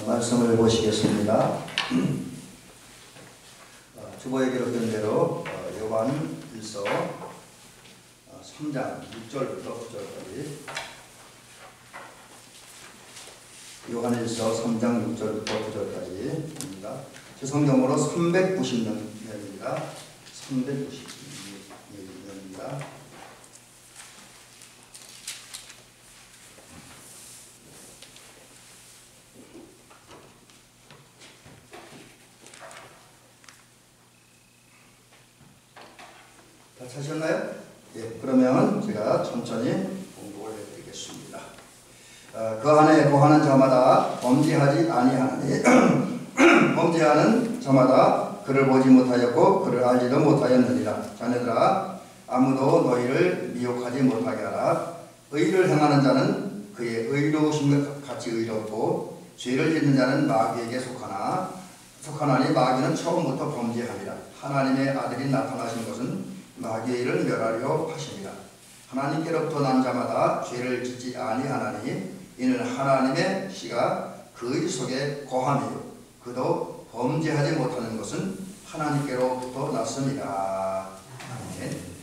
말씀을 보시겠습니다. 주보에 기록된 대로 요한일서 3장 6절부터 9절까지 요한일서 3장 6절부터 9절까지입니다. 제 성경으로 390년입니다. 390년입니다. 다 찾으셨나요? 예, 그러면 제가 천천히 공부를 해드리겠습니다. 그 안에 거하는 자마다 범죄하지 아니하니 범죄하는 자마다 그를 보지 못하였고 그를 알지도 못하였느니라. 자네들아, 아무도 너희를 미혹하지 못하게 하라. 의를 행하는 자는 그의 의로우심과 같이 의롭고 죄를 짓는 자는 마귀에게 속하나니 마귀는 처음부터 범죄하니라. 하나님의 아들이 나타나신 것은 마귀의 일을 멸하려 하십니다. 하나님께로부터 난 자마다 죄를 짓지 아니하나니 이는 하나님의 씨가 그의 속에 거함이요 그도 범죄하지 못하는 것은 하나님께로부터 났습니다. 아멘.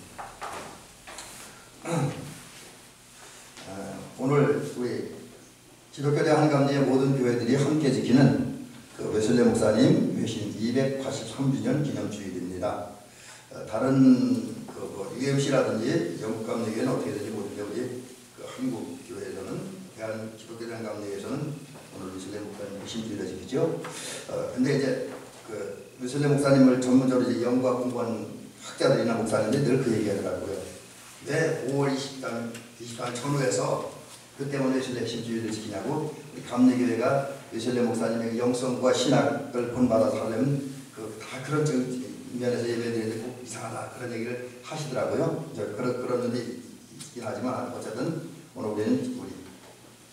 오늘 우리 기독교 대한감리의 모든 교회들이 함께 지키는 그 웨슬리 목사님 회신 283주년 기념주일입니다. 다른 UMC라든지 영국 감리교회는 어떻게 되는지 모르는데 우리 그 한국 교회에서는 대한 기독교 대한 감리교회에서는 오늘 웨슬리 목사님 회신주일을 지키죠. 근데 이제 그 웨슬리 목사님을 전문적으로 이제 영과 공부한 학자들이나 목사님들이 늘 그 얘기하더라고요. 왜 5월 20일 천후에서 그 때문에 웨슬리 회신주일을 지키냐고. 우리 감리교회가 웨슬리 목사님의 영성과 신학을 본받아서 하려면 다 그런 면에서 예배드리는데 꼭 이상하다 그런 얘기를 하시더라고요. 그런 면이 있긴 하지만 어쨌든 오늘 우리는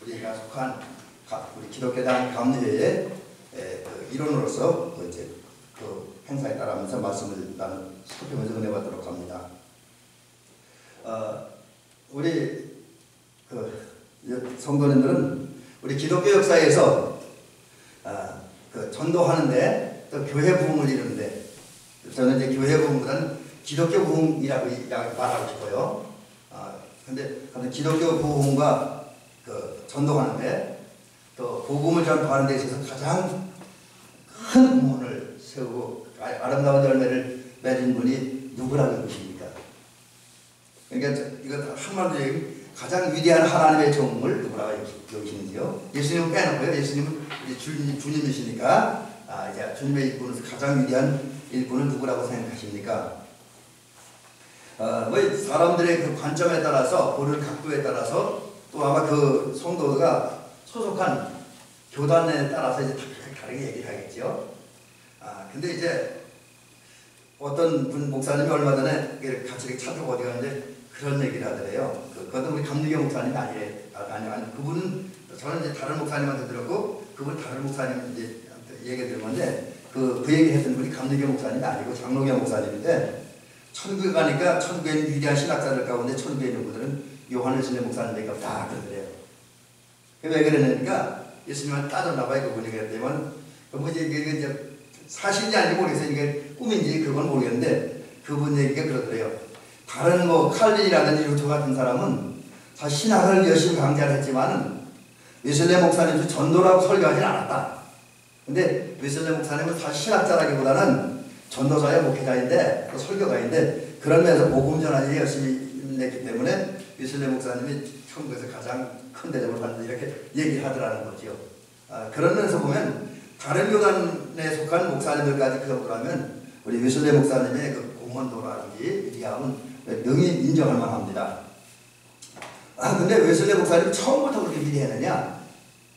우리가 속한 우리 기독교단 감리회의 일원으로서 이제 그 행사에 따라가면서 말씀을 살펴보면서 은혜 받도록 합니다. 우리 성도님들은 우리 기독교 역사에서 전도하는데 또 교회 부흥을 이루는데 저는 이제 교회 부흥보다는 기독교 부흥이라고 말하고 싶어요. 근데 기독교 부흥과 전도하는데 또 복음을 전파하는 데 있어서 가장 큰 부문을 세우고 아름다운 열매를 맺은 분이 누구라고 보십니까? 그러니까 이거 한마디로 얘기 가장 위대한 하나님의 종을 누구라고 여기시는지요? 예수님은 빼놓고요. 예수님은 이제 주님이시니까 이제 주님의 일꾼으로서 가장 위대한 일꾼은 누구라고 생각하십니까? 뭐 사람들의 그 관점에 따라서 보는 각도에 따라서 또 아마 그 성도가 소속한 교단에 따라서 이제 다르게 얘기를 하겠죠. 근데 이제 어떤 분 목사님이 얼마 전에 같이 찾아보고 어디 갔는데 그런 얘기를 하더래요. 그것도 우리 감리교 목사님이 아니 그분은 저는 이제 다른 목사님한테 들었고 그분 다른 목사님 이제 얘기 들었는데 그 얘기 했던 분이 감리교 목사님이 아니고 장로교 목사님인데 천국에 가니까 천국에 있는 위대한 신학자들 가운데 천국에 있는 분들은 요한일서 목사님밖에 없다 그러더래요. 왜 그러냐니까 예수님한테 따졌나봐요. 그분이 그랬더니만 이게 사실인지 아닌지 모르겠어요. 이게 꿈인지 그건 모르겠는데 그분 얘기가 그러더래요. 다른 칼빈이라든지 루터 같은 사람은 사실 신학을 열심히 강좌를 했지만은 웨슬리 목사님도 전도라고 설교하지는 않았다. 근데 웨슬리 목사님은 사실 신학자라기보다는 전도자의 목회자인데 또 설교가인데 그런 면에서 복음 전환이 열심히 했기 때문에 웨슬리 목사님이 천국에서 가장 큰 대접을 받는다 이렇게 얘기를 하더라는 거죠. 그런 면에서 보면 다른 교단에 속한 목사님들까지 그 정도라면 우리 웨슬리 목사님의 그 공헌도라든지 위대함은 능히 인정할 만합니다. 근데 웨슬리 목사님이 처음부터 그렇게 위대했느냐?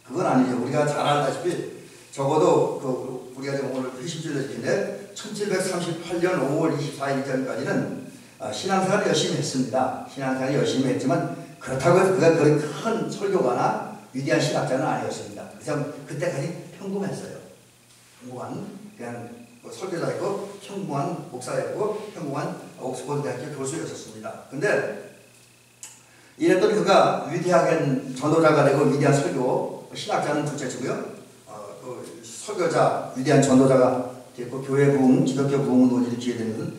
그건 아니죠. 우리가 잘 알다시피 적어도 우리가 지금 오늘 회심주일을 지키는데 1738년 5월 24일 전까지는 신앙생활을 열심히 했습니다. 신앙생활을 열심히 했지만 그렇다고 해서 그가 그런 큰 설교가나 위대한 신학자는 아니었습니다. 그래서 그때까지 평범했어요. 평범한 그냥 설교자였고 평범한 목사였고 평범한 옥스퍼드 대학교 교수였었습니다. 근데 이랬더니 그가 위대하게 전도자가 되고 위대한 설교 신학자는 둘째치고요. 설교자, 위대한 전도자가 됐고 교회 부흥, 기독교 부흥을 일으키게 되는 것은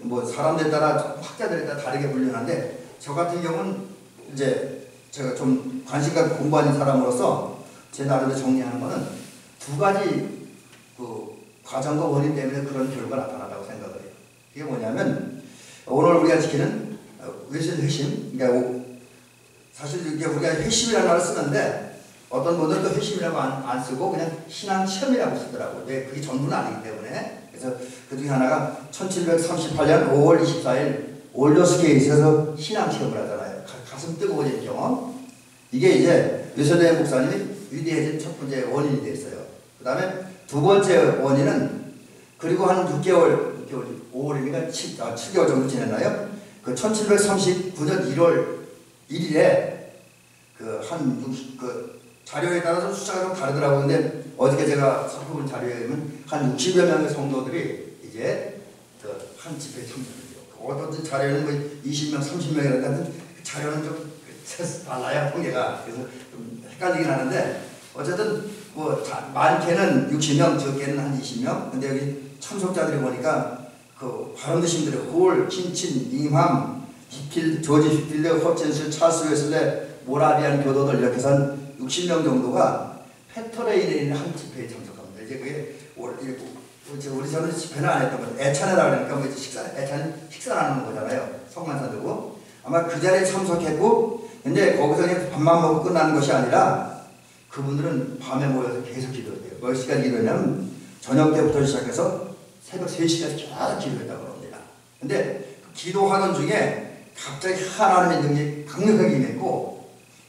뭐 사람들에 따라 학자들에 따라 다르게 분류하는데 저 같은 경우는 이제 제가 좀 관심과 공부하는 사람으로서 제 나름대로 정리하는 것은 두 가지 그 과정과 원인 때문에 그런 결과가 나타난다고 생각을 해요. 그게 뭐냐면 오늘 우리가 지키는 외신 회심, 그러니까 사실 이게 우리가 회심이라는 말을 쓰는데 어떤 분들은 또 회심이라고 안 쓰고 그냥 신앙 시험이라고 쓰더라고요. 근데 그게 전부는 아니기 때문에. 그래서 그 중에 하나가 1738년 5월 24일 올더스계에 있어서 신앙 시험을 하잖아요. 가슴 뜨거워진 경험. 이게 이제 웨슬레 목사님이 위대해진 첫 번째 원인이 됐어요. 그 다음에 두 번째 원인은 그리고 한 6개월 5월이니까 7개월 정도 지났나요? 그 1739년 1월 1일에 그 자료에 따라서 숫자가 좀 다르더라고요. 근데 어저께 제가 살펴본 자료에 보면 한 60여 명의 성도들이 이제 한 집회에 참석했어요. 어떤 자료에는 뭐 20명, 30명이라는 그 자료는 좀 달라요, 통계가. 그래서 좀 헷갈리긴 하는데 어쨌든 뭐 많게는 60명, 적게는 한 20명. 근데 여기 참석자들이 보니까 그 바람드신 분들이 홀, 킨친, 잉함, 조지 휘필드, 허첸스, 찰스 웨슬레, 모라비안 교도들 이렇게 해서 한 60명 정도가 페터레인에 있는 한 집회에 참석합니다. 이제 그게 우리 저는 집회는 안 했던 거죠. 애찬회라 그러니까 뭐 식사하는 거잖아요. 성만사 들고 아마 그 자리에 참석했고, 근데 거기서 그냥 밥만 먹고 끝나는 것이 아니라 그분들은 밤에 모여서 계속 기도했대요. 몇 시간 기도했냐면 저녁 때부터 시작해서 새벽 3시까지 계속 기도했다고 합니다. 근데 그 기도하는 중에 갑자기 하나님의 능력이 강력하게 임했고,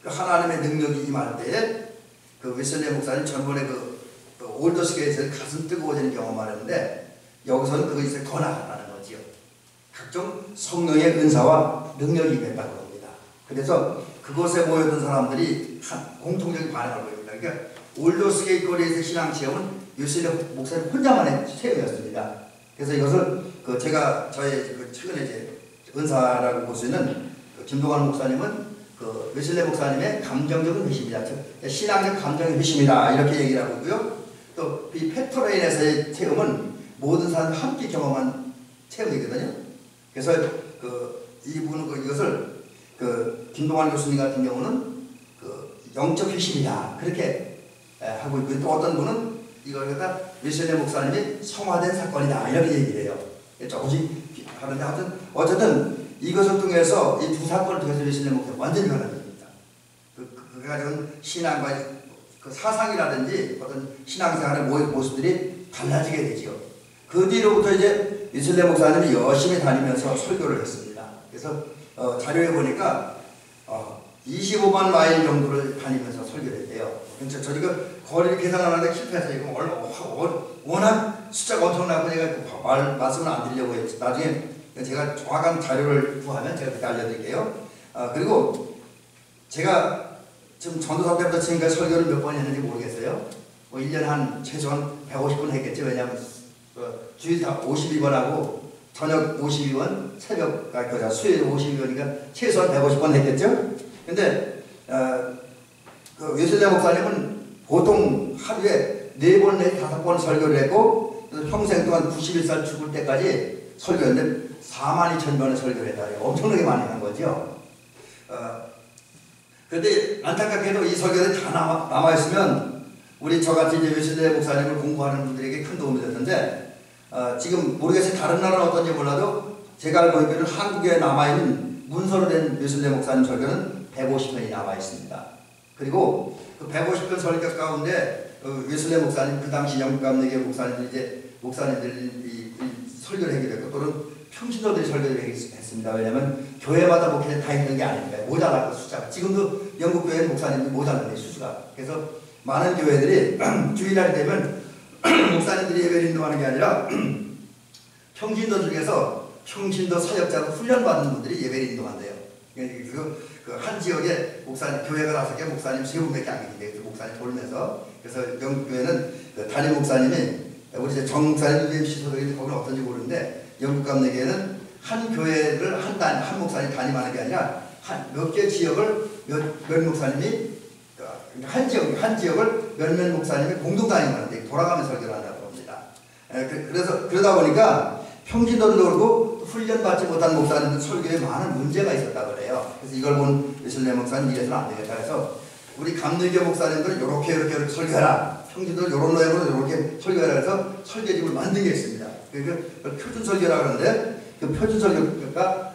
그 하나님의 능력이 임할 때에 그 웨슬레 목사님 전번에 그 올더스계에서 가슴 뜨거워지는 경험을 했는데 여기서는 그것이 더 나아가는 거지요. 각종 성령의 은사와 능력이 임했다고 합니다. 그래서 그곳에 모였던 사람들이 공통적인 반응을 보입니다. 그러니까 올더스계 거리에서 신앙 체험은 웨슬레 목사님 혼자만의 체험이었습니다. 그래서 이것을 제가 저의 최근에 이제 은사라고 볼 수 있는 김동환 목사님은 그 웨슬레 목사님의 감정적인 회심이다. 신앙적 감정의 회심이다. 이렇게 얘기를 하고 있고요. 또 이 페터레인에서의 체험은 모든 사람이 함께 경험한 체험이거든요. 그래서 이분은 이것을 김동환 교수님 같은 경우는 영적 회심이다. 그렇게 하고 있고, 또 어떤 분은 이걸 갖다 웨슬레 목사님이 성화된 사건이다. 이렇게 얘기를 해요. 조금씩 하는데 하여튼 어쨌든 이것을 통해서 이 두 사건을 통해서 웨슬레 목사님 완전히 변화됩니다. 그 가지고 신앙과 그 사상이라든지 어떤 신앙생활의 모습들이 달라지게 되죠. 그 뒤로부터 이제 웨슬레 목사님이 열심히 다니면서 설교를 했습니다. 그래서 자료에 보니까 25만 마일 정도를 다니면서 설교를 했대요. 그러니까 저희가 거리를 계산하는데 실패해서 이거 워낙 숫자가 엄청나고 제가 말씀을 안 드리려고 했죠. 나중에 제가 정확한 자료를 구하면 제가 그때 알려드릴게요. 그리고 제가 지금 전도사 때부터 지금까지 설교를 몇 번 했는지 모르겠어요. 뭐 1년에 한 최소한 150번 했겠죠. 왜냐하면 주일 다 52번 하고 저녁 52번, 새벽 수요일 52번이니까 최소한 150번 했겠죠. 근데 그 웨슬레 목사님은 보통 하루에 4번 내지 5번 설교를 했고 평생 동안 91살 죽을 때까지 설교했는데 42,000번의 설교를 했다. 엄청나게 많이 한 거죠. 그런데 안타깝게도 이 설교들이 다 남아있으면 우리 저같이 이제 웨슬레 목사님을 공부하는 분들에게 큰 도움이 됐는데 지금 모르겠어요. 다른 나라는 어떤지 몰라도 제가 알고 있기로는 한국에 남아있는 문서로 된 웨슬레 목사님 설교는 150편이 남아있습니다. 그리고 그 150편 설교 가운데 웨슬레 목사님, 그 당시 영국 감리교 목사님들이 설교를 하게 됐고 또는 평신도들이 설교를 했습니다. 왜냐하면 교회마다 목회자 다 있는 게 아닙니다. 모자랐고 숫자가. 지금도 영국 교회 목사님들이 모자란데 수가. 그래서 많은 교회들이 주일날이 되면 목사님들이 예배를 인도하는 게 아니라 평신도 중에서 평신도 사역자로 훈련받은 분들이 예배를 인도한대요. 그 한 지역에 목사님, 교회가 5개, 목사님 3분밖에 안 계신데 그 목사님 돌면서. 그래서 영국 교회는 그 담임 목사님이 우리 이제 정 목사님 UMC 소속인데 거기는 어떤지 모르는데 영국 감리교회는 한 교회를 한 목사님 담임하는 게 아니라 몇 개 지역을 몇 목사님이 한 지역을 몇몇 목사님이 공동 다니는데 돌아가면서 설교를 한다고 합니다. 그래서 그러다 보니까 평신도도 그렇고 훈련받지 못한 목사님들 설교에 많은 문제가 있었다고 그래요. 그래서 이걸 본 웨슬리 목사님 이래서는 안 되겠다 해서 우리 감리교 목사님들은 이렇게 설교해라. 평신도를 이런 내용으로 이렇게 설교해라 해서 설교집을 만든 게 있습니다. 그 표준 설교라고 하는데 그 표준 설교가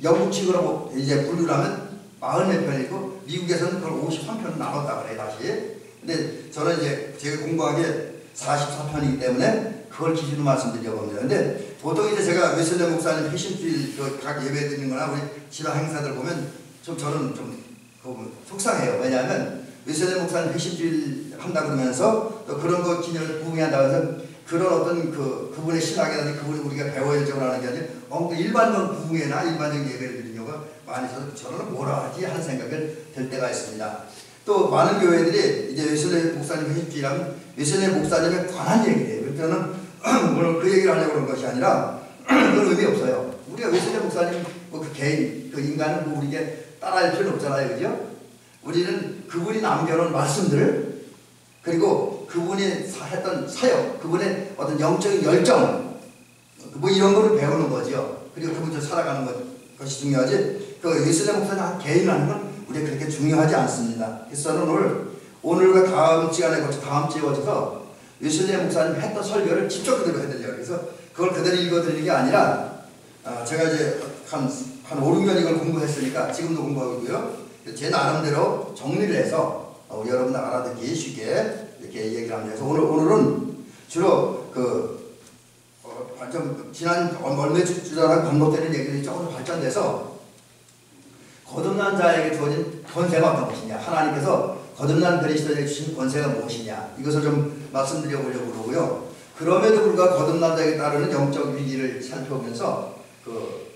영국식으로 이제 분류를 하면 40몇 편이고 미국에서는 그걸 53편으로 나눴다 그래요 다시. 근데 저는 이제 제가 공부한 게 44편이기 때문에 그걸 기준으로 말씀드려 봅니다. 근데 보통 이제 제가 웨슬리 목사님 회심주일 각 예배 드리는 거나 우리 지방 행사들 보면 저는 좀 속상해요. 왜냐하면 웨슬리 목사님 회심주일 한다 그러면서 또 그런 거 기념을 부흥한다고 해서 그런 어떤 그분의 신학이라든지 그분이 우리가 배워야죠 하는 게 아니라 일반적 부흥회나 일반적 예배를 드리는 경우가 많이 있어서 저는 뭐라 하지 하는 생각을 들 때가 있습니다. 또 많은 교회들이 이제 웨슬리 목사님 회심주일하면 웨슬리 목사님에 관한 얘기예요. 그때는 오늘 그 얘기를 하려고 그런 것이 아니라 그런 의미 없어요. 우리가 웨슬리 목사님 그 개인 그 인간은 우리에게 따라할 필요는 없잖아요, 그죠? 우리는 그분이 남겨놓은 말씀들 그리고 그분이 했던 사역, 그분의 어떤 영적인 열정 뭐 이런 거를 배우는 거죠. 그리고 그분들 살아가는 것이 중요하지. 그 웨슬리 목사님 한 개인이라는 건 우리가 그렇게 중요하지 않습니다. 그래서 저는 오늘과 다음 시간에 다음 주에 거쳐서 웨슬리 목사님 했던 설교를 직접 그대로 해드려요. 그래서 그걸 그대로 읽어드리는 게 아니라 제가 이제 한 5, 6년 이걸 공부했으니까 지금도 공부하고 있고요. 제 나름대로 정리를 해서 우리 여러분 알아듣기 쉽게 이렇게 얘기를 합니다. 그래서 오늘은 주로 좀 지난 얼마 주전에 반복되는 얘기들이 조금 발전돼서 거듭난 자에게 주어진 권세가 어떤 것이냐, 하나님께서 거듭난 그리스도에게 주신 권세가 무엇이냐, 이것을 좀 말씀드려 보려고 그러고요. 그럼에도 불구하고 거듭난 자에게 따르는 영적 위기를 살펴보면서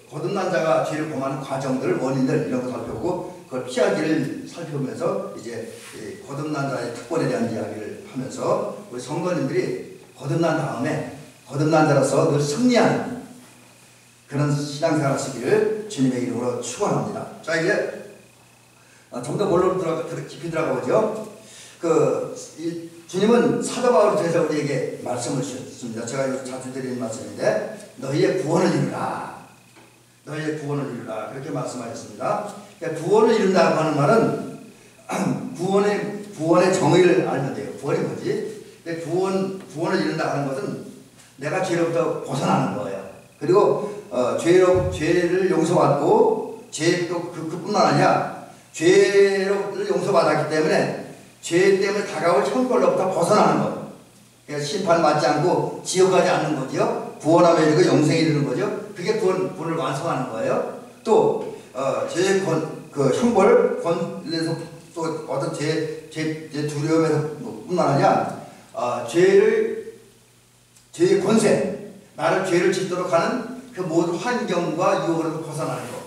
거듭난 자가 죄를 범하는 과정들, 원인들 이런 거 살펴보고 그걸 피하기를 살펴보면서 이제 거듭난 자의 특권에 대한 이야기를 하면서 우리 성도님들이 거듭난 다음에 거듭난 자로서 늘 승리하는 그런 신앙생활 하시기를 주님의 이름으로 축원합니다. 자, 이제 좀 더 본론으로 깊이 들어가 보죠. 주님은 사도 바울을 통해서 우리에게 말씀을 주셨습니다. 제가 자주 드리는 말씀인데 너희의 구원을 이루라. 너희의 구원을 이루라. 그렇게 말씀하셨습니다. 그러니까 구원을 이룬다고 하는 말은 구원의 정의를 알면 돼요. 구원이 뭐지? 근데 구원을 이룬다 하는 것은 내가 죄로부터 벗어나는 거예요. 그리고 죄를 용서받고 죄도 그뿐만 아니라 죄를 용서받았기 때문에 죄 때문에 다가올 형벌로부터 벗어나는 것. 그러니까 심판받지 않고 지옥 가지 않는 거죠. 구원하며 이르고 영생에 이르는 거죠. 그게 구원을 완성하는 거예요. 또 죄의 형벌에서 또 어떤 죄 두려움에서 뿐만 아니라 죄의 권세, 나를 죄를 짓도록 하는 그 모든 환경과 유혹으로 벗어나는 것.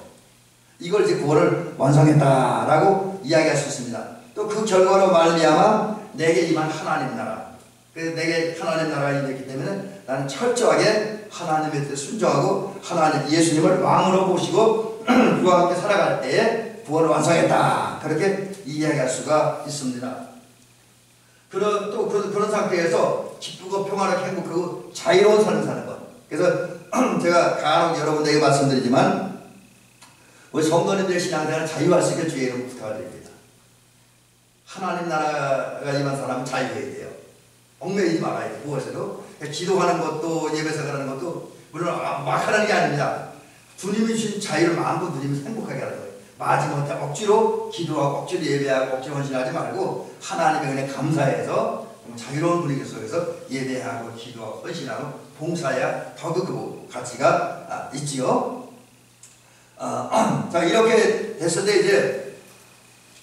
이걸 이제 구원을 완성했다라고 이야기할 수 있습니다. 또 그 결과로 말미암아 내게 임한 하나님 나라. 그래서 내게 하나님 나라가 임했기 때문에 나는 철저하게 하나님의 뜻에 순종하고 하나님 예수님을 왕으로 모시고 그와 함께 살아갈 때에 구원을 완성했다. 그렇게 이야기할 수가 있습니다. 그런 상태에서 기쁘고 평화롭게 행복하고 자유로운 삶을 사는 것. 그래서 제가 간혹 여러분들에게 말씀드리지만 우리 성도님들의 신앙생활을 자유할 수 있게 주의 이름 부탁을 드립니다. 하나님 나라가 임한 사람은 자유해야 돼요. 얽매이지 말아야 돼요. 무엇에도. 기도하는 것도 예배생활하는 것도 물론 막 하는 게 아닙니다. 주님이 주신 자유를 마음껏 누리면서 행복하게 하는 거예요. 마지못해 억지로 기도하고 억지로 예배하고 억지로 헌신하지 말고 하나님의 은혜 감사해서 자유로운 분위기 속에서 예배하고 기도하고 헌신하고 봉사해야 더 그 가치가 있지요. 자, 이렇게 됐을 때 이제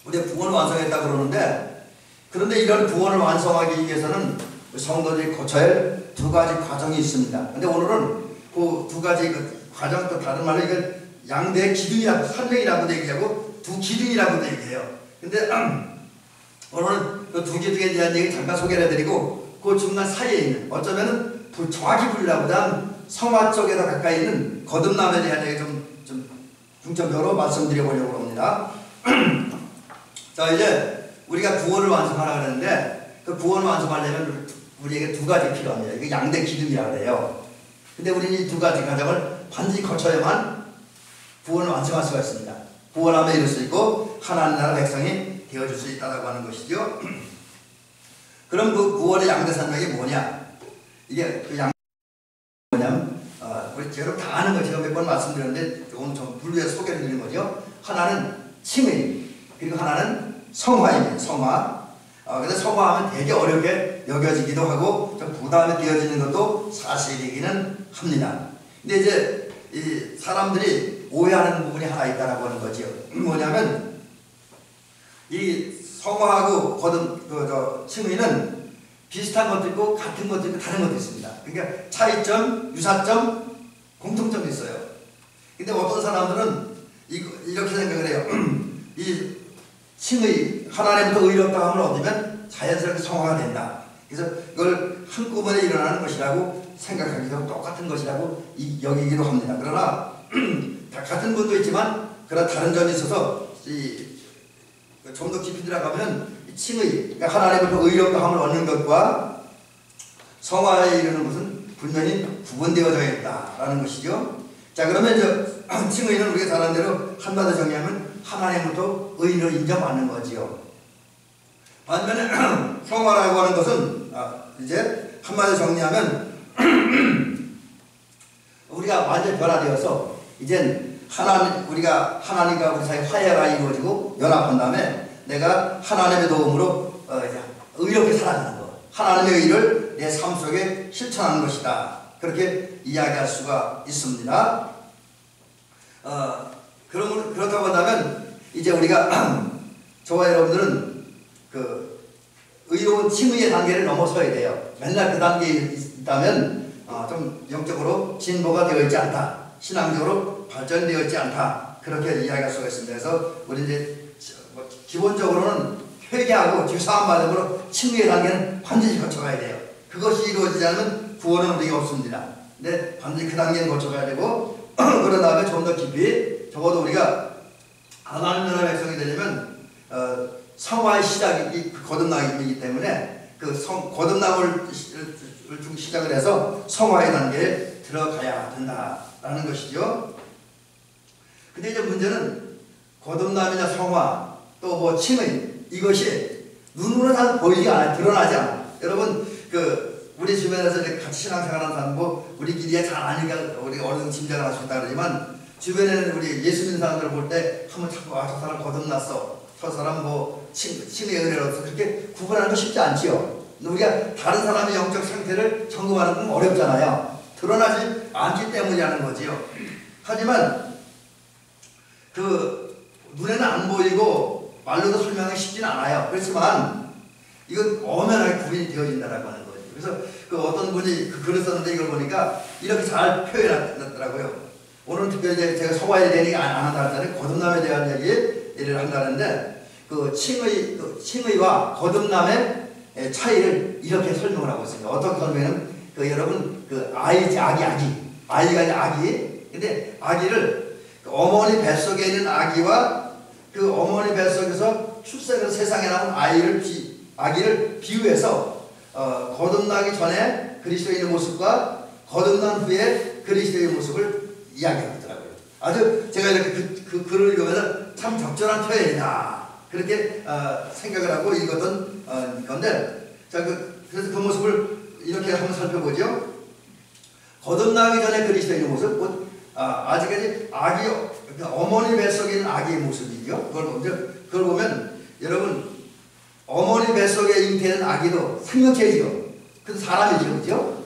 우리가 구원을 완성했다 그러는데, 그런데 이런 구원을 완성하기 위해서는 성도들이 거쳐야 할 두 가지 과정이 있습니다. 근데 오늘은 그 두 가지 과정, 또 다른 말로 이걸 양대의 기둥이라고, 산맥이라고도 얘기하고 두 기둥이라고도 얘기해요. 근데 오늘은 그 두 기둥에 대한 얘기 잠깐 소개를 해드리고 그 중간 사이에 있는, 어쩌면은 정확히 부르려보다는 성화 쪽에서 가까이 있는 거듭남에 대한 얘기 좀 중점적으로 말씀드려 보려고 합니다. 자, 이제 우리가 구원을 완성하라 그러는데 그 구원을 완성하려면 우리에게 두 가지 필요합니다. 이게 양대 기둥이라고 그래요. 근데 우리는 이 두 가지 과정을 반드시 거쳐야만 구원을 완성할 수가 있습니다. 구원함에 이룰 수 있고 하나님 나라 백성이 되어줄 수 있다고 하는 것이죠. 그럼 그 구원의 양대 산맥이 뭐냐? 이게 그 양 뭐냐면 우리 여러분 다 아는 거 제가 몇 번 말씀드렸는데 오늘 좀 분류해서 소개를 드리는 거죠. 하나는 칭의, 그리고 하나는 성화입니다. 성화. 근데 성화하면 되게 어렵게 여겨지기도 하고 좀 부담이 되어지는 것도 사실이기는 합니다. 근데 이제 이 사람들이 오해하는 부분이 하나 있다라고 하는 거죠. 뭐냐면 이 성화하고 칭의는 비슷한 것도 있고 같은 것도 있고 다른 것도 있습니다. 그러니까 차이점, 유사점, 공통점이 있어요. 근데 어떤 사람들은 이렇게 생각을 해요. 이 칭의, 하나님부터 의롭다 함을 얻으면 자연스럽게 성화가 된다. 그래서 이걸 한꺼번에 일어나는 것이라고 생각하기도 똑같은 것이라고 여기기도 합니다. 그러나 다 같은 분도 있지만 그런 다른 점이 있어서 좀 더 깊이 들어가면 칭의, 그러니까 하나님부터 의롭다 함을 얻는 것과 성화에 이르는 것은 분명히 구분되어져 있다라는 것이죠. 자, 그러면 칭의는 우리가 잘 아는 대로 한마디로 정리하면 하나님부터 의인을 인정받는 거지요. 반면에 성화라고 하는 것은 이제 한마디로 정리하면 우리가 완전히 변화되어서 이젠 우리가 하나님과 우리 사이 화해가 이루어지고 연합한 다음에 내가 하나님의 도움으로 의롭게 살아가는 것, 하나님의 의를 내 삶 속에 실천하는 것이다. 그렇게 이야기할 수가 있습니다. 그렇다고 한다면 이제 우리가 저와 여러분들은 그 의로운 칭의의 단계를 넘어서야 돼요. 맨날 그 단계에 있다면 좀 영적으로 진보가 되어 있지 않다, 신앙적으로 발전되어 있지 않다, 그렇게 이야기할 수가 있습니다. 그래서 우리 이제 기본적으로는 회개하고 죄사함 받음으로 칭의의 단계는 반드시 거쳐가야 돼요. 그것이 이루어지지 않으면 구원은 우리가 없습니다. 근데 반드시 그 단계는 거쳐가야 되고 그런 다음에 좀 더 깊이 적어도 우리가 하나님 나라 백성이 되려면 성화의 시작이 거듭남이기 때문에 그 거듭남을 좀 시작을 해서 성화의 단계에 들어가야 된다라는 것이죠. 근데 이제 문제는 거듭남이나 성화 또 뭐 칭의, 이것이 눈으로 다 보이지 않아요. 드러나지 않아요. 여러분 우리 주변에서 같이 신앙생활하는 사람 우리끼리 잘 아니까 우리가 어느 정도 짐작을 할 수 있다 그러지만 주변에는 우리 예수 믿는 사람들을 볼 때 한번 자꾸 저 사람 거듭났어, 저 사람 칭의의 은혜를 얻었어, 그렇게 구분하는 거 쉽지 않지요. 우리가 다른 사람의 영적 상태를 점검하는 건 어렵잖아요. 드러나지 않기 때문이라는 거지요. 하지만 눈에는 안 보이고 말로도 설명하기 쉽진 않아요. 그렇지만 이건 엄연하게 구분이 되어진다라고 하는 거죠. 그래서 어떤 분이 글을 썼는데 이걸 보니까 이렇게 잘 표현했더라고요. 오늘 특별히 제가 성화에 대한 얘기 안 한다 할때는 거듭남에 대한 얘기를 한다는데 칭의와 거듭남의 차이를 이렇게 설명을 하고 있습니다. 어떻게 설명하면 여러분 아기가 이제 아기. 근데 아기를 어머니 뱃속에 있는 아기와 그 어머니 뱃속에서 출생해서 세상에 나온 아기를 비유해서 거듭나기 전에 그리스도인의 모습과 거듭난 후에 그리스도의 모습을 이야기하고 있더라고요. 아주 제가 이렇게 그 글을 읽으면서 참 적절한 표현이다, 그렇게 생각을 하고 읽었던 건데, 그래서 그 모습을 이렇게 한번 살펴보죠. 거듭나기 전에 그리스도의 모습, 아직까지 어머니 뱃속에 있는 아기의 모습이죠. 그걸 보면 여러분, 어머니 뱃속에 잉태된 아기도 생명체이죠. 그래도 사람이죠, 그죠?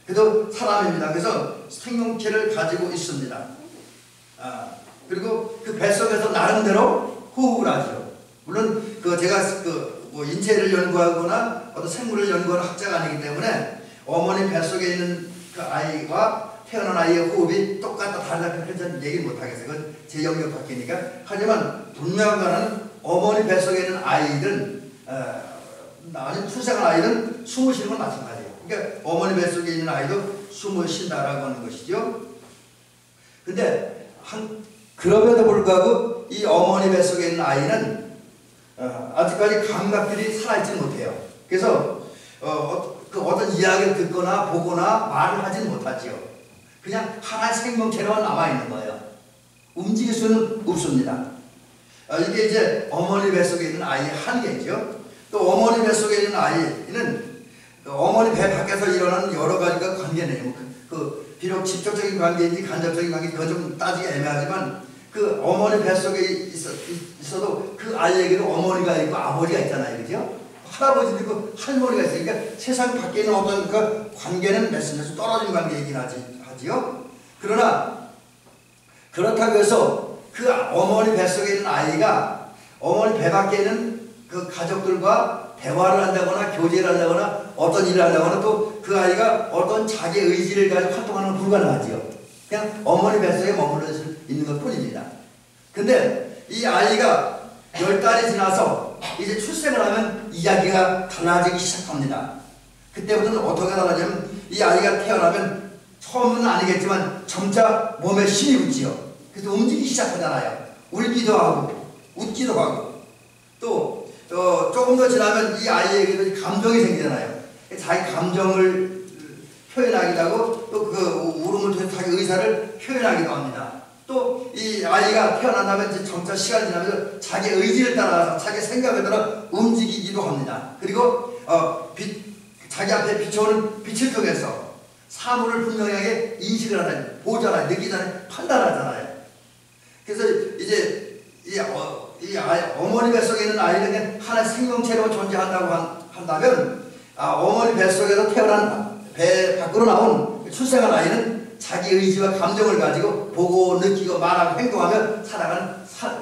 그래도 사람입니다. 그래서 생명체를 가지고 있습니다. 그리고 그 뱃속에서 나름대로 호흡을 하죠. 물론 제가 인체를 연구하거나 어떤 생물을 연구하는 학자가 아니기 때문에 어머니 뱃속에 있는 그 아이와 태어난 아이의 호흡이 똑같다 다르다 그렇게 저는 얘기를 못하겠어요. 그건 제 영역 밖이니까. 하지만 분명한 거는 어머니 뱃속에 있는 아이들은 출생한 아이는 숨을 쉬는 건 마찬가지예요. 그러니까 어머니 뱃속에 있는 아이도 숨을 쉰다라고 하는 것이죠. 근데 그럼에도 불구하고 이 어머니 뱃속에 있는 아이는 아직까지 감각들이 살아있지 못해요. 그래서 어떤 이야기를 듣거나 보거나 말을 하지는 못하지요. 그냥 하나의 생명체로만 남아있는 거예요. 움직일 수는 없습니다. 이게 이제 어머니 뱃속에 있는 아이의 한계죠. 또 어머니 뱃속에 있는 아이는 어머니 배 밖에서 일어나는 여러 가지가 관계네요. 비록 직접적인 관계인지 간접적인 관계인지 그건 좀 따지기 애매하지만 그 어머니 뱃속에 있어도 그 아이에게도 어머니가 있고 아버지가 있잖아요. 그죠? 할아버지도 있고 할머니가 있으니까 세상 밖에 있는 어떤 그 관계는 맺으면서 떨어진 관계이긴 하지요. 그러나 그렇다고 해서 그 어머니 뱃속에 있는 아이가 어머니 배 밖에 있는 그 가족들과 대화를 한다거나 교제를 한다거나 어떤 일을 한다거나 또 그 아이가 어떤 자기 의지를 가지고 활동하는 건 불가능하지요. 그냥 어머니 뱃속에 머물러 있는 것 뿐입니다. 근데 이 아이가 10달이 지나서 이제 출생을 하면 이야기가 달라지기 시작합니다. 그때부터는 어떻게 달라지냐면 이 아이가 태어나면 처음은 아니겠지만 점차 몸에 힘이 붙지요. 그래서 움직이기 시작하잖아요. 울기도 하고 웃기도 하고 또 조금 더 지나면 이 아이에게도 감정이 생기잖아요. 자기 감정을 표현하기도 하고 또 그 울음을 통해서 자기 의사를 표현하기도 합니다. 또 이 아이가 태어난 다음에 이제 점차 시간이 지나면서 자기 의지를 따라서 자기 생각에 따라 움직이기도 합니다. 그리고 자기 앞에 비춰오는 빛을 통해서 사물을 분명하게 인식을 하잖아요. 보잖아요. 느끼잖아요. 판단하잖아요. 그래서 이제 이 어머니 뱃속에 있는 아이는 그냥 하나의 생명체로 존재한다고 한다면 어머니 뱃속에서 태어난 배 밖으로 나온 출생한 아이는 자기 의지와 감정을 가지고 보고 느끼고 말하고 행동하며 살아가는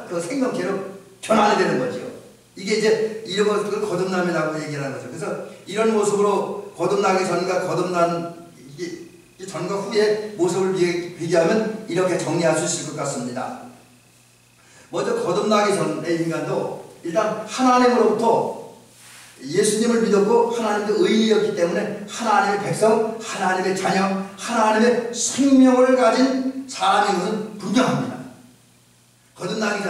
그 생명체로 변화가 되는 거죠. 이게 이제 이런 것을 거듭남이라고 얘기를 하는 거죠. 그래서 이런 모습으로 거듭나기 전과 거듭난 전과 후의 모습을 비교하면 이렇게 정리할 수 있을 것 같습니다. 먼저 거듭나기 전의 인간도 일단 하나님으로부터 예수님을 믿었고 하나님도 의인이었기 때문에 하나님의 백성, 하나님의 자녀, 하나님의 생명을 가진 사람인 것은 분명합니다. 거듭나기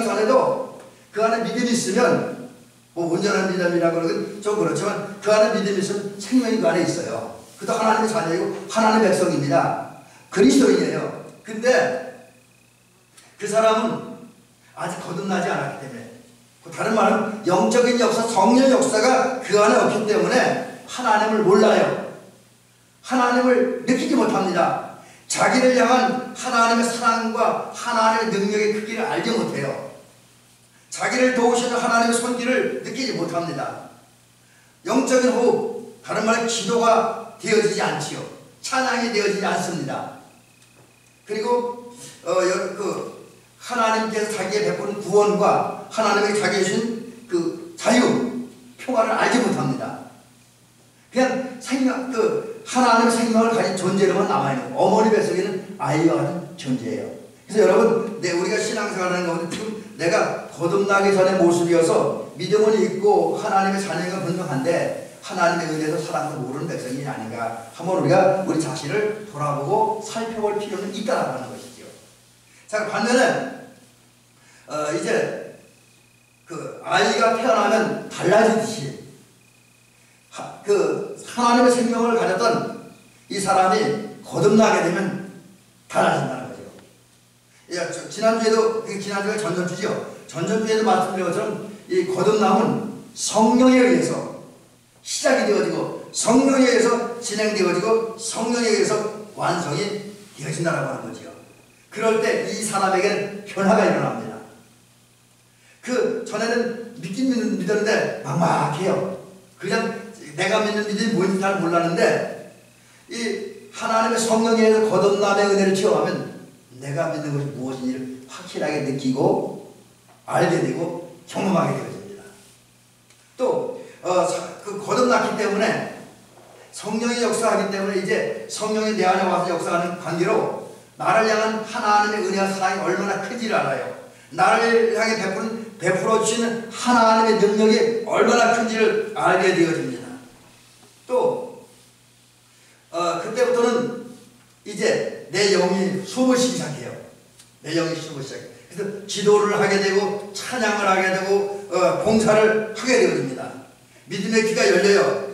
전에도 그 안에 믿음이 있으면 뭐 온전한 믿음이라고 그러긴 좀 그렇지만 그 안에 믿음이 있으면 생명이 그 안에 있어요. 그도 하나님의 자녀이고 하나님의 백성입니다. 그리스도인이에요. 근데 그 사람은 아직 거듭나지 않았기 때문에 다른 말은 영적인 역사, 성령 역사가 그 안에 없기 때문에 하나님을 몰라요. 하나님을 느끼지 못합니다. 자기를 향한 하나님의 사랑과 하나님의 능력의 크기를 알지 못해요. 자기를 도우시는 하나님의 손길을 느끼지 못합니다. 영적인 호흡, 다른 말로 기도가 되어지지 않지요. 찬양이 되어지지 않습니다. 그리고 하나님께서 자기의 베푸는 구원과 하나님의 자기의 주신 그 자유, 평화를 알지 못합니다. 그냥 하나님의 생명을 가진 존재로만 남아있는 어머니 뱃속에는 아이와 같은 존재예요. 그래서 여러분, 우리가 신앙생활하는 가운데 지금 내가 거듭나기 전의 모습이어서 믿음은 있고 하나님의 자녀가 분명한데 하나님의 은혜도 사랑도 모르는 백성이 아닌가 한번 우리가 우리 자신을 돌아보고 살펴볼 필요는 있다라고 하는 것이죠. 자, 반면에 이제 그 아이가 태어나면 달라지듯이 그 하나님의 생명을 가졌던 이 사람이 거듭나게 되면 달라진다는 거죠. 지난주가 전전주죠. 전전주에도 말씀드린 것처럼 이 거듭남은 성령에 의해서 시작이 되어지고 성령에 의해서 진행되어지고 성령에 의해서 완성이 되어진다고 하는 거죠. 그럴 때 이 사람에게는 변화가 일어납니다. 그 전에는 믿긴 믿었는데 막막해요. 그냥 내가 믿는 믿음이 뭔지 잘 몰랐는데 이 하나님의 성령에 의해서 거듭남의 은혜를 체험하면 내가 믿는 것이 무엇인지를 확실하게 느끼고 알게 되고 경험하게 되어집니다. 또 그 거듭났기 때문에 성령이 역사하기 때문에 이제 성령이 내 안에 와서 역사하는 관계로 나를 향한 하나님의 은혜와 사랑이 얼마나 큰지를 알아요. 나를 향해 베풀어 주시는 하나님의 능력이 얼마나 큰지를 알게 되어집니다. 또 그때부터는 이제 내 영이 숨을 쉬기 시작해요. 내 영이 숨을 시작해요. 그래서 기도를 하게 되고 찬양을 하게 되고 봉사를 하게 되어집니다. 믿음의 귀가 열려요.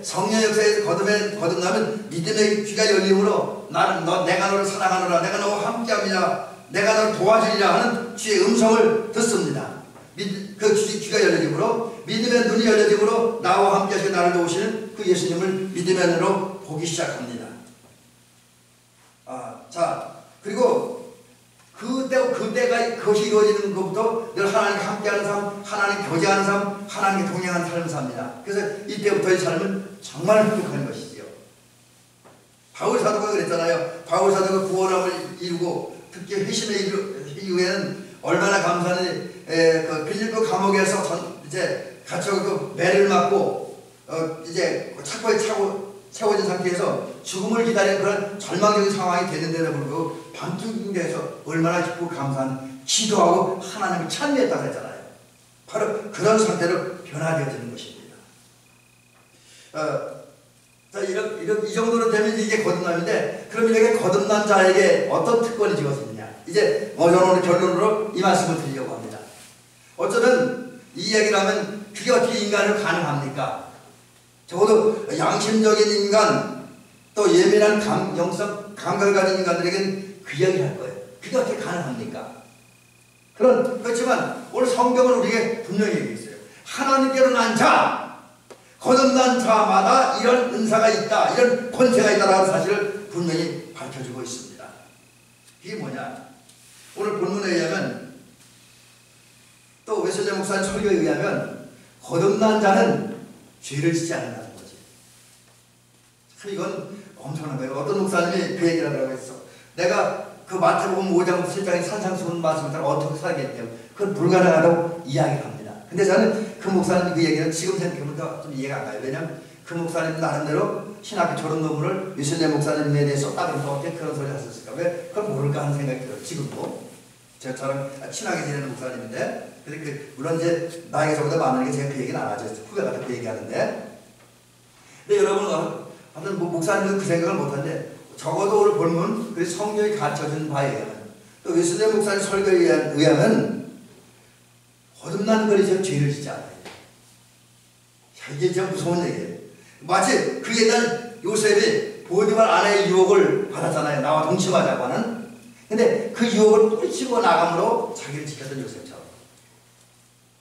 성령 역사에서 거듭나면 믿음의 귀가 열림으로 내가 너를 사랑하노라, 내가 너와 함께합니다, 내가 너를 도와주리라 하는 주의 음성을 듣습니다. 그 귀가 열려짐으로, 믿음의 눈이 열려짐으로 나와 함께 하시고 나를 도우시는 그 예수님을 믿음의 눈으로 보기 시작합니다. 자, 그리고 그때가 그것이 이루어지는 것부터 늘 하나님과 함께하는 삶, 하나님 교제하는 삶, 하나님과 동행하는 삶을 삽니다. 그래서 이때부터의 삶은 정말 행복한 것이지요. 바울 사도가 그랬잖아요. 바울 사도가 구원함을 이루고 특히 회심의 이후에는 얼마나 감사한지, 그 빌립보 감옥에서 이제 갇혀 그 매를 맞고 이제 착고에 채워진 상태에서 죽음을 기다리는 그런 절망적인 상황이 되는데도 불구하고 밤중에서 얼마나 기쁘고 감사한 기도하고 하나님을 찬미했다고 했잖아요. 바로 그런 상태로 변화되어지는 것입니다. 자, 이 정도로 되면 이게 거듭남인데, 그럼 이렇게 거듭난 자에게 어떤 특권이 주어지느냐? 이제 저는 오늘 결론으로 이 말씀을 드리려고 합니다. 어쩌면 이 얘기를 하면 그게 어떻게 인간으로 가능합니까? 적어도 양심적인 인간, 또 예민한 영성, 감각을 가진 인간들에게는 그 이야기를 할 거예요. 그게 어떻게 가능합니까? 그렇지만 오늘 성경은 우리에게 분명히 얘기했어요. 하나님께로 난 자, 거듭난 자마다 이런 은사가 있다, 이런 권세가 있다라는 사실을 분명히 밝혀주고 있습니다. 이게 뭐냐? 오늘 본문에 의하면, 또 웨슬리 목사님 설교에 의하면 거듭난 자는 죄를 짓지 않는다는 거지. 참 이건 엄청난 거예요. 어떤 목사님이 그 얘기를 하더라고 했어. 내가 그 마태복음 5장 7장의 산상수훈 말씀을 따라 어떻게 살겠냐고, 그건 불가능하다고 이야기를 합니다. 근데 저는 그 목사님 그 얘기는 지금 생각해보면 좀 이해가 안 가요. 왜냐면 그 목사님 나름대로 신학교 졸업 논문을 웨슬리 목사님에 대해서 썼다면서 어떻게 그런 소리 하셨을까? 왜 그걸 모를까 하는 생각이 들어요. 지금도 저랑 친하게 지내는 목사님인데, 근데 물론 이제 나이가 저보다 많으니까 제가 그 얘기는 안 하죠. 후배가 그 얘기하는데, 근데 여러분 하여튼 목사님은 그 생각을 못하는데, 적어도 오늘 본문 그 성경이 가르쳐준 바에 의하면, 또 웨슬리 목사님 설교에 의하면 거듭난 거리죠. 죄를 짓지 않아요. 이게 진짜 무서운 얘기예요. 마치 그에 대한 요셉이 보디발 아내의 유혹을 받았잖아요. 나와 동침하자고 하는. 근데 그 유혹을 뿌리치고 나감으로 자기를 지켰던 요셉처럼.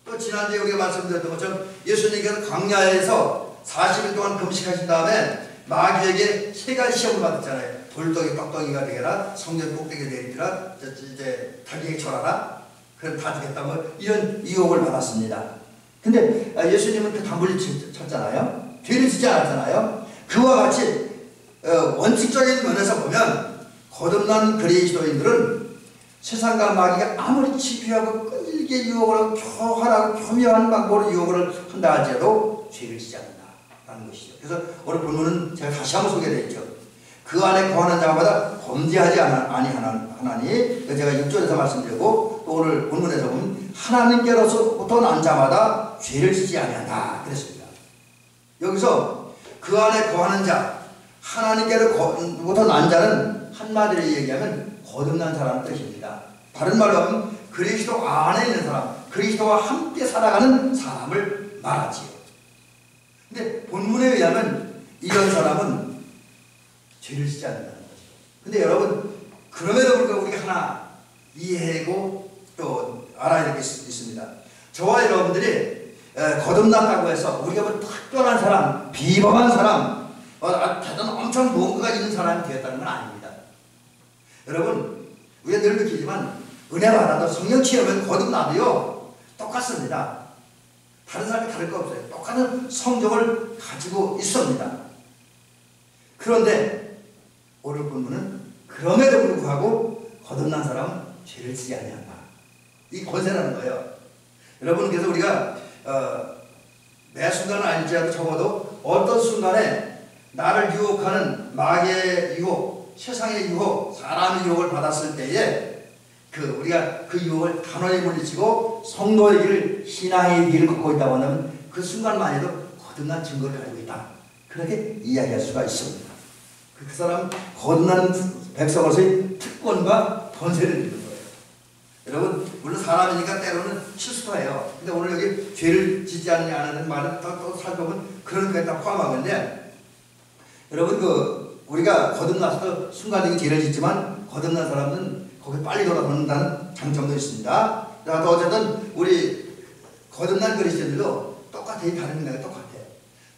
또 지난주에 우리가 말씀드렸던 것처럼 예수님께서 광야에서 40일 동안 금식하신 다음에 마귀에게 3가지 시험을 받았잖아요. 돌덩이 떡덩이가 되게라, 성전 꼭대기에 내리라, 이제 닭에게 절하라. 그럼 다 되겠다, 뭐 이런 유혹을 받았습니다. 근데 예수님은 그 단물리 쳤잖아요. 죄를 짓지 않았잖아요. 그와 같이 원칙적인 면에서 보면 거듭난 그리스도인들은 세상과 마귀가 아무리 치부하고 끈질게 유혹을 하고 교활하고 교묘한 방법으로 유혹을 한다 할지라도 죄를 짓지 않는다라는 것이죠. 그래서 오늘 본문은 제가 다시 한번 소개해드렸죠. 그 안에 거하는 자마다 범죄하지 아니하나니, 제가 6절에서 말씀드리고, 또 오늘 본문에서 보면 하나님께로부터 난 자마다 죄를 짓지 아니한다 그랬습니다. 여기서 그 안에 거하는 자, 하나님께로부터 난 자는 한마디로 얘기하면 거듭난 자라는 뜻입니다. 다른 말로 하면 그리스도 안에 있는 사람, 그리스도와 함께 살아가는 사람을 말하지요. 근데 본문에 의하면 이런 사람은 죄를 짓지 않는다는 거죠. 근데 여러분, 그럼에도 불구하고 우리가 하나 이해하고 또 알아야 될 게 있습니다. 저와 여러분들이 거듭났다고 해서 우리가 뭐 특별한 사람, 비범한 사람, 대단 엄청 무언가가 있는 사람이 되었다는 건 아닙니다. 여러분, 우리가 늘 느끼지만 은혜 받아도 성령 체험은 거듭나도요 똑같습니다. 다른 사람이 다를 거 없어요. 똑같은 성적을 가지고 있습니다. 그런데 오늘 본문은 그럼에도 불구하고 거듭난 사람은 죄를 지지 아니한다. 이 권세라는 거예요. 여러분, 그래서 우리가 매 순간은 아닐지라도 적어도 어떤 순간에 나를 유혹하는 마귀의 유혹, 세상의 유혹, 사람의 유혹을 받았을 때에 우리가 그 유혹을 단호히 물리치고 성도의 길을, 신앙의 길을 걷고 있다고 하면 그 순간만 해도 거듭난 증거를 가지고 있다. 그렇게 이야기할 수가 있습니다. 그 사람 거듭난 백성으로서의 특권과 권세를 입는 거예요. 여러분 물론 사람이니까 때로는 실수도 해요. 근데 오늘 여기 죄를 짓지 않느냐 안 하는 말은 또 살펴보면 그런 거에 다 포함하는데, 여러분 우리가 거듭나서도 순간적인 죄를 짓지만 거듭난 사람은 거기 빨리 돌아오는다는 장점도 있습니다. 또 어쨌든 우리 거듭난 그리스도인들도 똑같아. 다른 인간이 똑같아.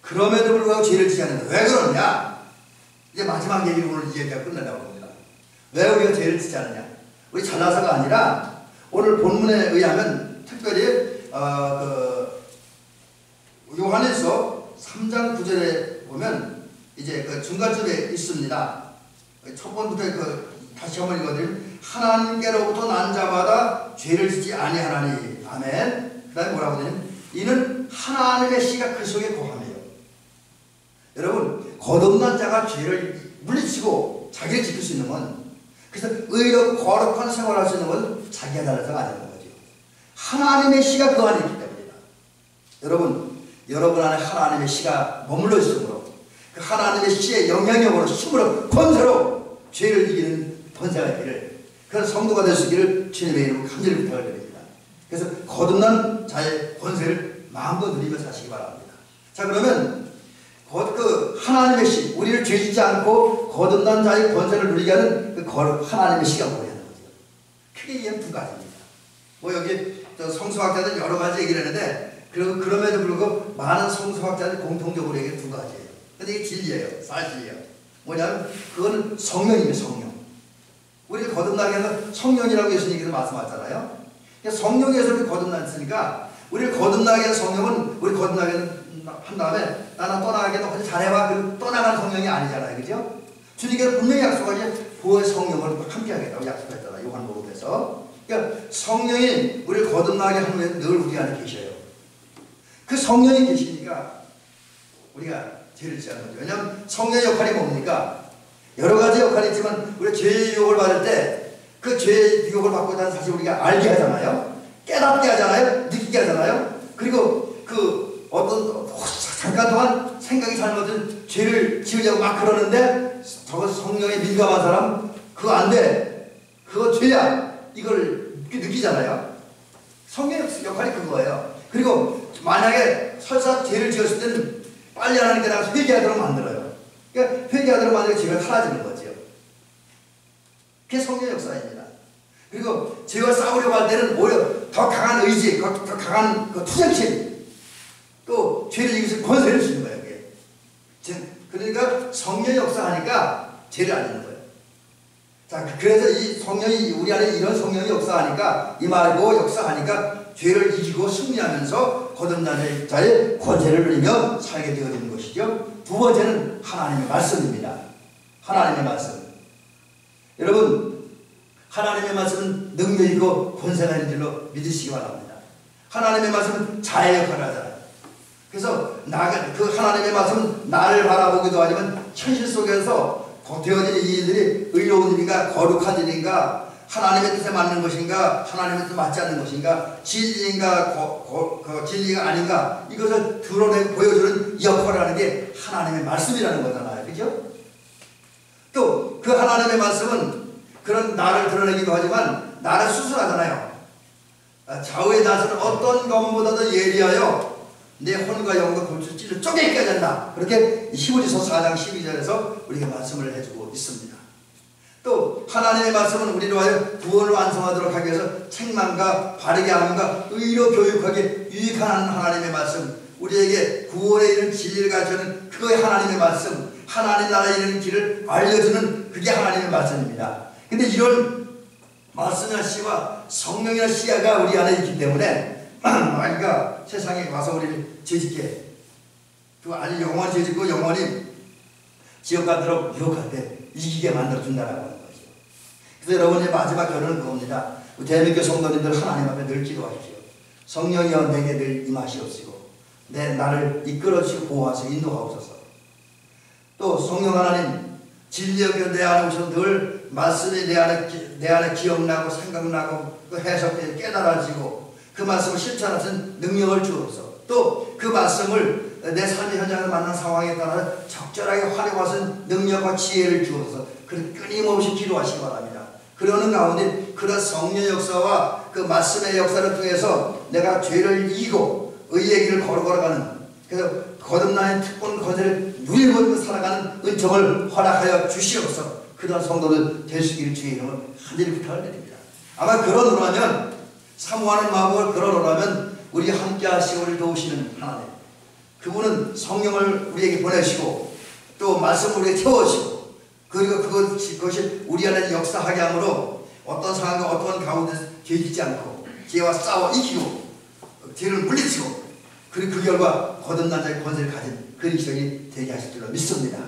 그럼에도 불구하고 죄를 짓지 않는다. 왜 그러냐? 이제 마지막 얘기를 오늘 이 얘기가 끝난다고 봅니다. 왜 우리가 죄를 짓지 않느냐? 우리 잘나서가 아니라 오늘 본문에 의하면 특별히 요한일서 3장 9절에 보면 이제 그 중간쯤에 있습니다. 첫 번부터 다시 한번 읽어드리면 하나님께로부터 난 자마다 죄를 짓지 아니하나니. 아멘. 그 다음에 뭐라고 되냐면 이는 하나님의 씨가 그 속에 거하며요. 여러분 거듭난 자가 죄를 물리치고 자기를 지킬 수 있는 건, 그래서 의롭고 거룩한 생활을 할 수 있는 건 자기가 달라서가 아니는 거죠. 하나님의 씨가 그 안에 있기 때문이다. 여러분 안에 하나님의 씨가 머물러 있으므로 그 하나님의 씨의 영향력으로 힘으로 권세로 죄를 이기는 권세가 있기를, 그런 성도가 될 수 있기를 주님의 이름으로 간절히 부탁을 드립니다. 그래서 거듭난 자의 권세를 마음껏 누리며 사시기 바랍니다. 자, 그러면 그 하나님의 씨, 우리를 죄짓지 않고 거듭난 자의 권세를 누리게 하는 그 하나님의 씨가 뭐냐는 거죠. 크게 얘기하면 두 가지입니다. 뭐 여기 성서학자들 여러 가지 얘기를 했는데, 그럼에도 불구하고 많은 성서학자들이 공통적으로 얘기한 두 가지예요. 근데 이게 진리예요. 사실이에요. 뭐냐면 그거는 성령이에요. 성령. 우리를 거듭나게 해서 성령이라고 예수님께서 말씀하셨잖아요. 성령에서 우리 거듭났으니까 우리를 거듭나게 하는 성령은 우리 거듭나게 한 다음에 나는 떠나게 너 잘해봐. 그 떠나가는 성령이 아니잖아요. 그죠? 주님께서 분명히 약속하지 보혜의 성령을 함께 하겠다고 약속했잖아요. 요한복음에서. 그러니까 성령이 우리를 거듭나게 하는 후에 늘 우리 안에 계셔요. 그 성령이 계시니까 우리가 죄를 짓지 않는 거죠. 왜냐하면 성령의 역할이 뭡니까? 여러 가지 역할이 있지만 우리가 죄의 유혹을 받을 때 그 죄의 유혹을 받고 있다는 사실 우리가 알게 하잖아요. 깨닫게 하잖아요. 느끼게 하잖아요. 그리고 그 어떤 잠깐 동안 생각이 잘못된 죄를 지으려고 막 그러는데 저거 성령에 민감한 사람 그거 안 돼. 그거 죄야. 이걸 느끼잖아요. 성령의 역할이 그거예요. 그리고 만약에 설사 죄를 지었을 때는 빨리 하나님께 나가서 회개하도록 만들어요. 그러니까 회개하도록 만들면 죄가 사라지는 거죠. 그게 성령의 역사입니다. 그리고 죄와 싸우려고 할 때는 오히려 더 강한 의지, 더 강한 그 투쟁심, 또 죄를 이길 수 있는 권세를 주는 거예요. 그게. 그러니까 성령이 역사하니까 죄를 안 하는 거예요. 자, 그래서 이 성령이 우리 안에 이런 성령이 역사하니까 임하고 역사하니까 죄를 이기고 승리하면서 거듭난 자의 권세를 누리며 살게 되어지는 것이죠. 두 번째는 하나님의 말씀입니다. 하나님의 말씀. 여러분 하나님의 말씀은 능력이고 권세가 있는 줄로 믿으시기 바랍니다. 하나님의 말씀은 자의 역할을 하잖아요. 그래서 그 하나님의 말씀은 나를 바라보기도 하지만 현실 속에서 되어진 이 일들이 의로운 일인가 거룩한 일인가 하나님의 뜻에 맞는 것인가 하나님의 뜻에 맞지 않는 것인가 진리인가 진리가 아닌가 이것을 드러내고 보여주는 역할을 하는 게 하나님의 말씀이라는 거잖아요. 그죠? 또 그 하나님의 말씀은 그런 나를 드러내기도 하지만 나를 수술하잖아요. 좌우에 나서는 어떤 검보다도 예리하여 내 혼과 영과 골수를 찔러 쪼개게 한다. 그렇게 히브리서 4장 12절에서 우리가 말씀을 해주고 있습니다. 또 하나님의 말씀은 우리로 하여 구원을 완성하도록 하기 위해서 책망과 바르게 함과 의로 교육하게 유익한 하나님의 말씀, 우리에게 구원에 이르는 진리를 가르쳐주는 그거의 하나님의 말씀, 하나님 나라에 이르는 길을 알려주는 그게 하나님의 말씀입니다. 근데 이런 말씀이나 씨와 성령이나 씨가 우리 안에 있기 때문에 그러니까 세상에 와서 우리를 죄짓게 그 아니 영원히 죄짓고 영원히 지옥 가도록 유혹할 때 이기게 만들어준다라고 하는 거죠. 그래서 여러분의 마지막 결론은 그겁니다. 대한민국 성도님들 하나님 앞에 늘 기도하십시오. 성령이여 내게 늘 임하시옵시고 나를 이끌어주시고 보호하시고 인도하옵소서. 또 성령 하나님 진리여 내 안에 오셔서 늘 말씀이 내 안에 기억나고 생각나고 그 해석되고 깨달아지고 그 말씀을 실천하신 능력을 주옵소서. 또 그 말씀을 내 삶의 현장을 만난 상황에 따라 적절하게 활용하신 능력과 지혜를 주옵소서. 끊임없이 기도하시기 바랍니다. 그러는 가운데 그런 성령의 역사와 그 말씀의 역사를 통해서 내가 죄를 이기고 의의 길을 걸어가는, 그래서 거듭나는 특권 거제를 누리고 살아가는 은총을 허락하여 주시옵소서. 그런 성도들 되시기를 주의 이름으로 간절히 부탁을 드립니다. 아마 그러노라면, 사모하는 마음을 그러노라면 우리 함께 하시고 우리를 도우시는 하나님, 그분은 성령을 우리에게 보내시고 또 말씀을 우리에게 채워주시고, 그리고 그것이 우리 안에 역사하게 함으로 어떤 상황과 어떤 가운데서 뒤지지 않고 죄와 싸워 이기고 죄를 물리치고, 그리고 그 결과 거듭난 자의 권세를 가진 그리스도인이 되게 하실 줄로 믿습니다.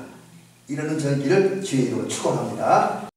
이러는 저희끼를 주의 이름으로 축원합니다.